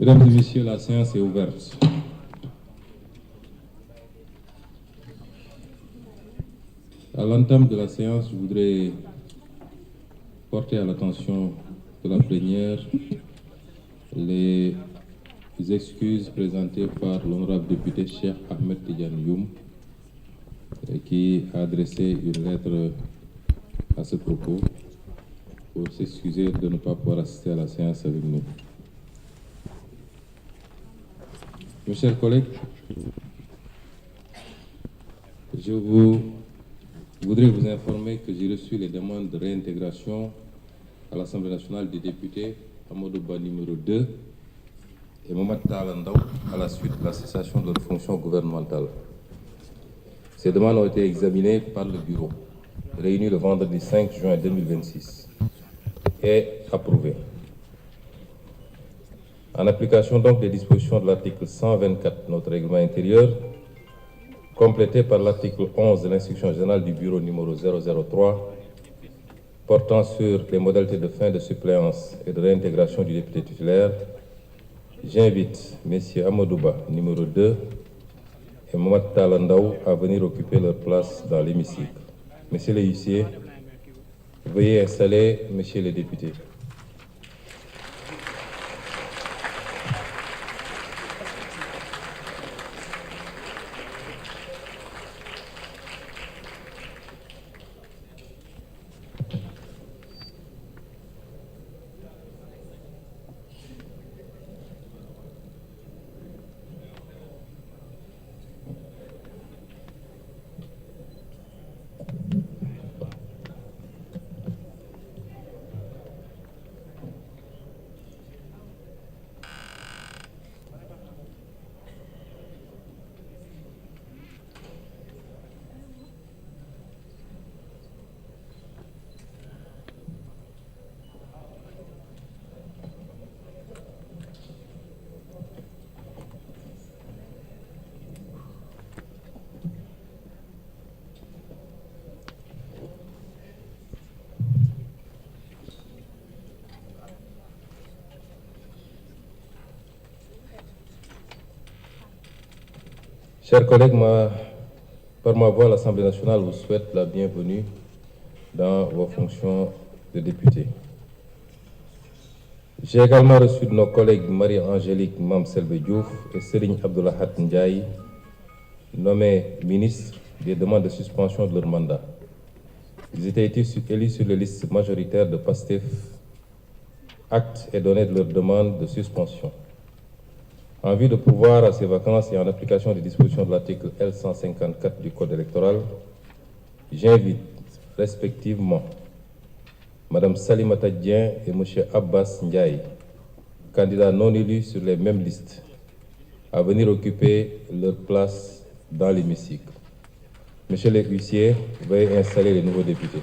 Mesdames et messieurs, la séance est ouverte. À l'entame de la séance, je voudrais porter à l'attention de la plénière les excuses présentées par l'honorable député Cheikh Ahmed Tidiane Youm, qui a adressé une lettre à ce propos pour s'excuser de ne pas pouvoir assister à la séance avec nous. Mes chers collègues, je voudrais vous informer que j'ai reçu les demandes de réintégration à l'Assemblée nationale des députés Amadou Ba numéro 2 et Mohamed Talla Ndaw à la suite de la cessation de leur fonction gouvernementale. Ces demandes ont été examinées par le bureau, réuni le vendredi 5 juin 2026, et approuvées. En application donc des dispositions de l'article 124 de notre règlement intérieur, complété par l'article 11 de l'instruction générale du bureau numéro 003, portant sur les modalités de fin de suppléance et de réintégration du député titulaire, j'invite messieurs Amadou Ba, numéro 2, et Mohamed Talla Ndaw à venir occuper leur place dans l'hémicycle. Messieurs les huissiers, veuillez installer messieurs les députés. Chers collègues, par ma voix, l'Assemblée nationale vous souhaite la bienvenue dans vos fonctions de député. J'ai également reçu de nos collègues Marie-Angélique Mame-Selbe Diouf et Serigne Abdoulahat Ndiaye, nommés ministres, des demandes de suspension de leur mandat. Ils étaient élus sur les listes majoritaires de PASTEF. Acte est donné de leur demande de suspension. En vue de pourvoir à ces vacances et en application des dispositions de l'article L154 du Code électoral, j'invite respectivement Madame Salimata Dieng et Monsieur Abbas Ndiaye, candidats non élus sur les mêmes listes, à venir occuper leur place dans l'hémicycle. Monsieur les huissiers, veuillez installer les nouveaux députés.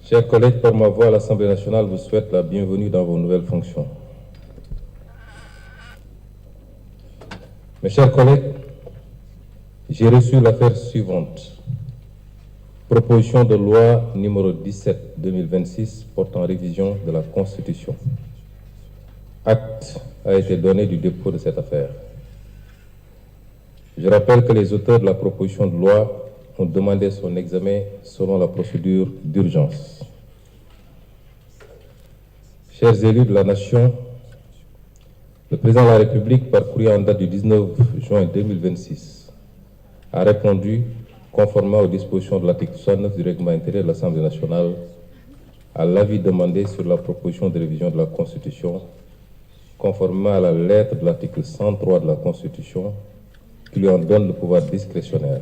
Chers collègues, par ma voix, l'Assemblée nationale vous souhaite la bienvenue dans vos nouvelles fonctions. Mes chers collègues, j'ai reçu l'affaire suivante. Proposition de loi numéro 17/2026 portant révision de la Constitution. Acte a été donné du dépôt de cette affaire. Je rappelle que les auteurs de la proposition de loi ont demandé son examen selon la procédure d'urgence. Chers élus de la Nation, le président de la République, par courrier en date du 19 juin 2026, a répondu, conformément aux dispositions de l'article 69 du règlement intérieur de l'Assemblée nationale, à l'avis demandé sur la proposition de révision de la Constitution, conformément à la lettre de l'article 103 de la Constitution, qui lui en donne le pouvoir discrétionnaire.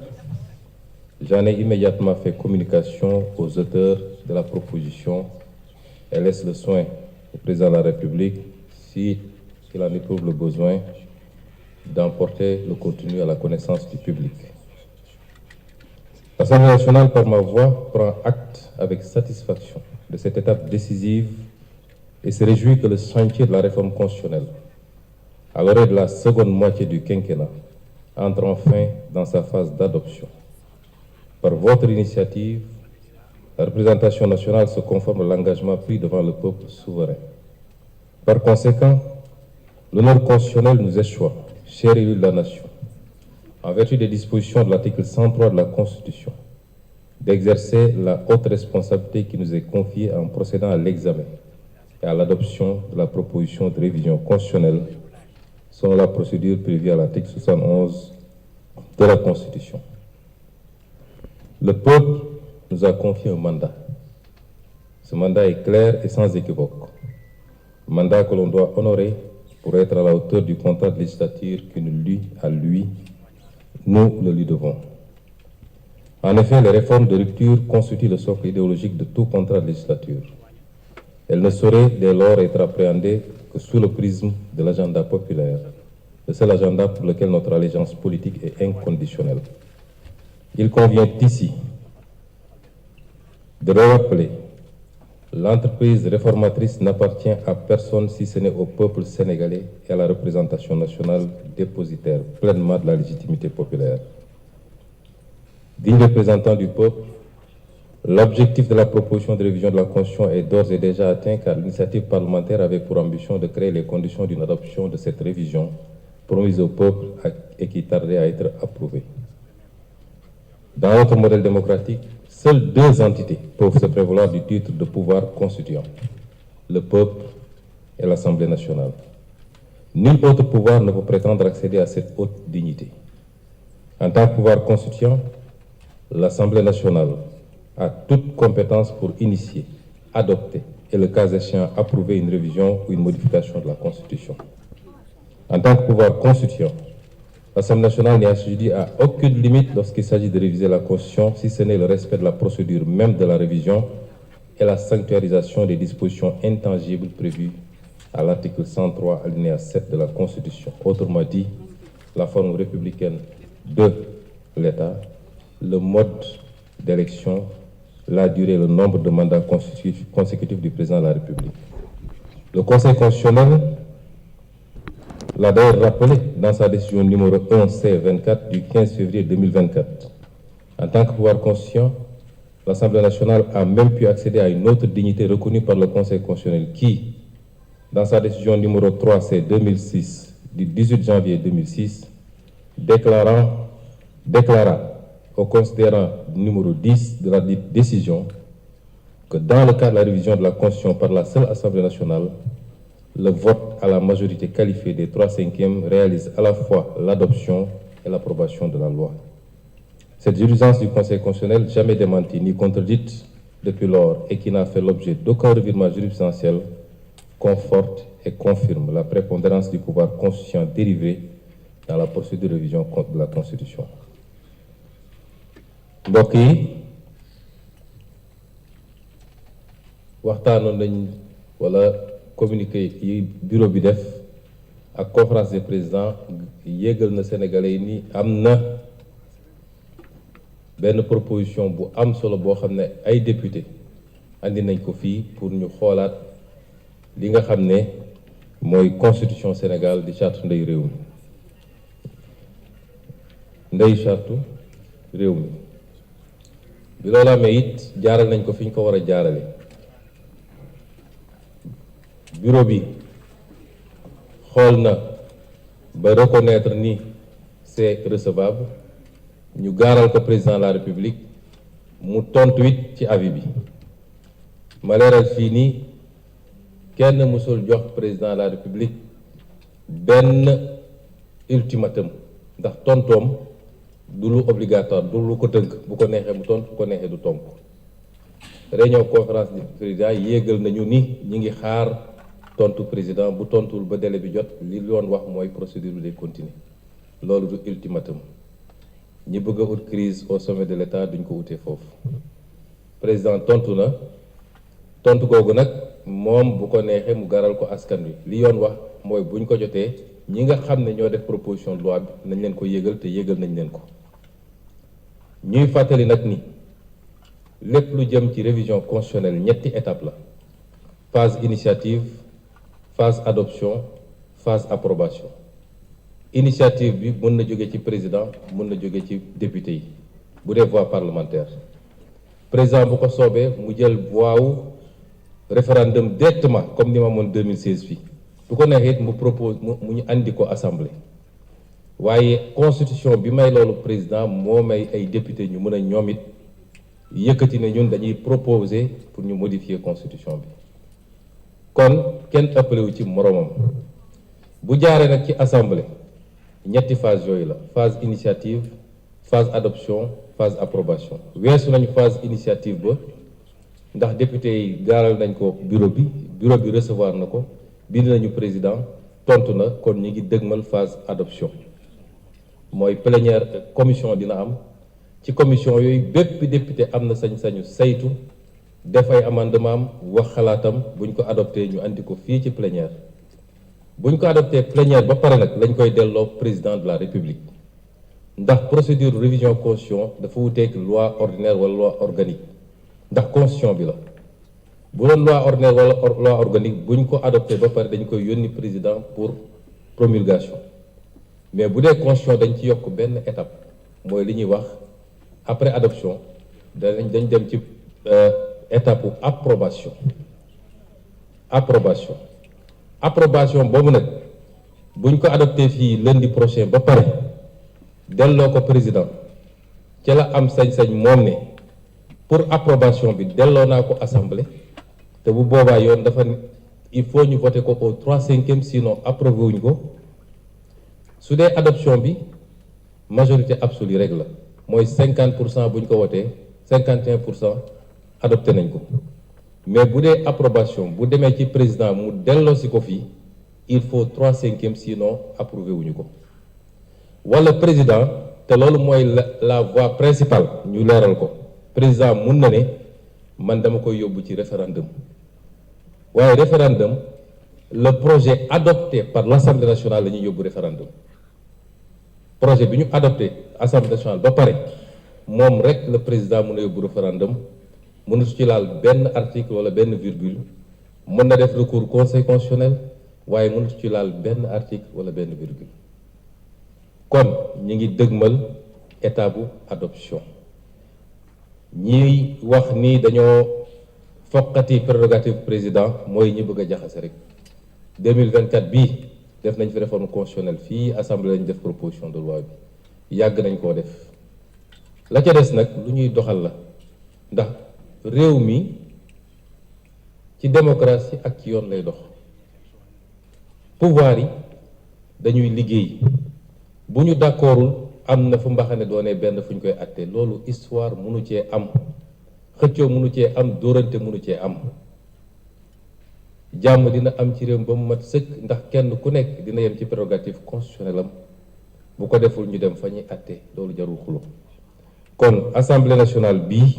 J'en ai immédiatement fait communication aux auteurs de la proposition et laisse le soin au président de la République, s'il en éprouve le besoin, d'emporter le contenu à la connaissance du public. L'Assemblée nationale, par ma voix, prend acte avec satisfaction de cette étape décisive et se réjouit que le chantier de la réforme constitutionnelle, à l'orée de la seconde moitié du quinquennat, entre enfin dans sa phase d'adoption. Par votre initiative, la représentation nationale se conforme à l'engagement pris devant le peuple souverain. Par conséquent, l'honneur constitutionnel nous échoit, chers élus de la nation, en vertu des dispositions de l'article 103 de la Constitution, d'exercer la haute responsabilité qui nous est confiée en procédant à l'examen et à l'adoption de la proposition de révision constitutionnelle selon la procédure prévue à l'article 71 de la Constitution. Le peuple nous a confié un mandat. Ce mandat est clair et sans équivoque. Mandat que l'on doit honorer pour être à la hauteur du contrat de législature qui nous lie à lui. Nous le lui devons. En effet, les réformes de rupture constituent le socle idéologique de tout contrat de législature. Elles ne sauraient dès lors être appréhendées que sous le prisme de l'agenda populaire, le seul agenda pour lequel notre allégeance politique est inconditionnelle. Il convient ici de le rappeler, l'entreprise réformatrice n'appartient à personne si ce n'est au peuple sénégalais et à la représentation nationale dépositaire pleinement de la légitimité populaire. Digne représentant du peuple, l'objectif de la proposition de révision de la Constitution est d'ores et déjà atteint car l'initiative parlementaire avait pour ambition de créer les conditions d'une adoption de cette révision promise au peuple et qui tardait à être approuvée. Dans notre modèle démocratique, seules deux entités peuvent se prévaloir du titre de pouvoir constituant, le peuple et l'Assemblée nationale. Nul autre pouvoir ne peut prétendre accéder à cette haute dignité. En tant que pouvoir constituant, l'Assemblée nationale a toute compétence pour initier, adopter et, le cas échéant, approuver une révision ou une modification de la Constitution. En tant que pouvoir constituant, l'Assemblée nationale n'est assujettie à aucune limite lorsqu'il s'agit de réviser la Constitution, si ce n'est le respect de la procédure même de la révision et la sanctuarisation des dispositions intangibles prévues à l'article 103, alinéa 7 de la Constitution. Autrement dit, la forme républicaine de l'État, le mode d'élection, la durée et le nombre de mandats consécutifs du président de la République. Le Conseil constitutionnel l'a d'ailleurs rappelé dans sa décision numéro 1C24 du 15 février 2024. En tant que pouvoir constituant, l'Assemblée nationale a même pu accéder à une autre dignité reconnue par le Conseil constitutionnel qui, dans sa décision numéro 3C 2006 du 18 janvier 2006, déclara au considérant numéro 10 de la dite décision que dans le cas de la révision de la Constitution par la seule Assemblée nationale, le vote à la majorité qualifiée des 3/5 réalise à la fois l'adoption et l'approbation de la loi. Cette jurisprudence du Conseil constitutionnel, jamais démentie ni contredite depuis lors et qui n'a fait l'objet d'aucun revirement jurisprudentiel, conforte et confirme la prépondérance du pouvoir constituant dérivé dans la procédure de révision de la Constitution. mbokk yi waxtaanoon nañ wala communiqué yi bureau bi def ak conférence des présidents yégal na Sénégalais yi ni am na benn proposition bu am solo boo xam ne ay député andi nañ ko fii pour ñu xoolaat li nga xam ne mooy constitution Sénégal di charte ndey réew mi ndey charte réew mi bi loolu amee it jaaral nañ ko fi ñu ko war a jaarale bureau bi xool na ba reconnaître ni c'est recevable ñu gaaral ko président de la République mu tontu it ci avis bi ma leeral fii nii kenn mësul jox président de la République benn ultimatum ndax tontoom du lu obligatoire du lu ko tënk bu ko neexee mu tontu bu ko neexee du tonk réunion conférence du président yéegal nañu ni ñi ngi xaar tontu président bu tontuwul ba délai bi jot li yoon wax mooy procédure bi day continuer loolu du ultimatum ñi bëgg a ut crise au sommet de l'État duñ ko utee foofu président tontu na tontu googu nag moom bu ko neexee mu garal ko askan wi li yoon wax mooy buñ ko jotee ñi nga xam ne ñoo def proposition de loi bi nañ leen ko yégal te yégal nañ leen ko ñuy fàttali nag ni lépp lu jëm ci révision constitutionnelle ñetti étape la phase initiative phase adoption phase approbation initiative bi mën na jóge ci président mën na jóge ci député yi bu dee voie parlementaire président bu ko soobee mu jël voie wu référendum directement comme ni ma amoon 2016 fii bu ko neexee it mu propose mu ñu andi ko assemblée waaye constitution bi may loolu président moo may ay député ñu mën a ñoom it yëkkati ne ñun dañuy proposer pour ñu modifier constitution bi kon kenn ëppalewu ci moroomam bu jaaree nag ci assemblée ñetti phase yooyu la phase initiative phase adoption phase approbation weesu nañu phase initiative ba ndax député yi gaaral nañ ko bureau bi recevoir na ko bind nañu président tontu na kon ñi ngi dëgmal phase adoption mooy plénière commission dina am ci commission yooyu bépp député am na sañ-sañu saytu def ay amendement am wax xalaatam buñ ko adopté ñu andi ko fii ci plénière buñ ko adopté plénière ba pare nag lañ koy delloo président de la république ndax procédure révision constitution dafa wuteeg loi ordinaire wala loi organique ndax constitution bi la bu doon loi ordinaire wala loi organique buñ ko adopté ba pare dañ koy yónni président pour promulgation mais bu dee constitution dañ ci yokk benn étape mooy li ñuy wax après adoption dañ dem ci étape approbation boobu nag buñ ko adopté fii lundi prochain ba pare delloo ko président ca la am sañ-sañ moom ne pour approbation bi delloo naa ko assemblée te bu boobaa yoon dafa il faut ñu voter ko au 3/5 sinon approuvé wuñ ko su dee adoption bi majorité absolue rek la mooy 50% bu ñu ko wotee 51% adopté nañ ko mais bu dee approbation bu demee ci président mu delloo si ko fii il faut 3/5 sinon approuvé wuñu ko wala président te loolu mooy la voie principale ñu leeral ko président mun na ne man dama koy yóbbu ci référendum waaye référendum le projet adopté par l'Assemblée nationale la ñuy yóbbu référendum projet bi ñu adopté Assemblée nationale ba pare moom rek le président mën a yóbbu référendum mënut ci laal benn article wala benn virgule mën na def recours conseil constitutionnel waaye mënut ci laal benn article wala benn virgule kon ñi ngi dëgmal état bu adoption ñiy wax ni dañoo foqati prérogative président mooy ñi bëgg a jaxase rek 2024 bii def nañ fi réforme constitutionnelle fii assemblée lañ def proposition de loi bi yàgg nañ koo def la ca des nag lu ñuy doxal la ndax réew mi ci démocratie ak ci yoon lay dox pouvoir yi dañuy liggéey bu ñu d'accordul am na fu mbaxane doonee benn fu ñu koy àtte loolu histoire mënu cee am xëccoo mënu cee am dóorante mënu cee am jàmm dina am ci réew ba mu mat sëkk ndax kenn ku nekk dina yem ci prérogative constitutionnelle am bu ko deful ñu dem fa ñuy àtte loolu jarul xulo kon assemblée nationale bii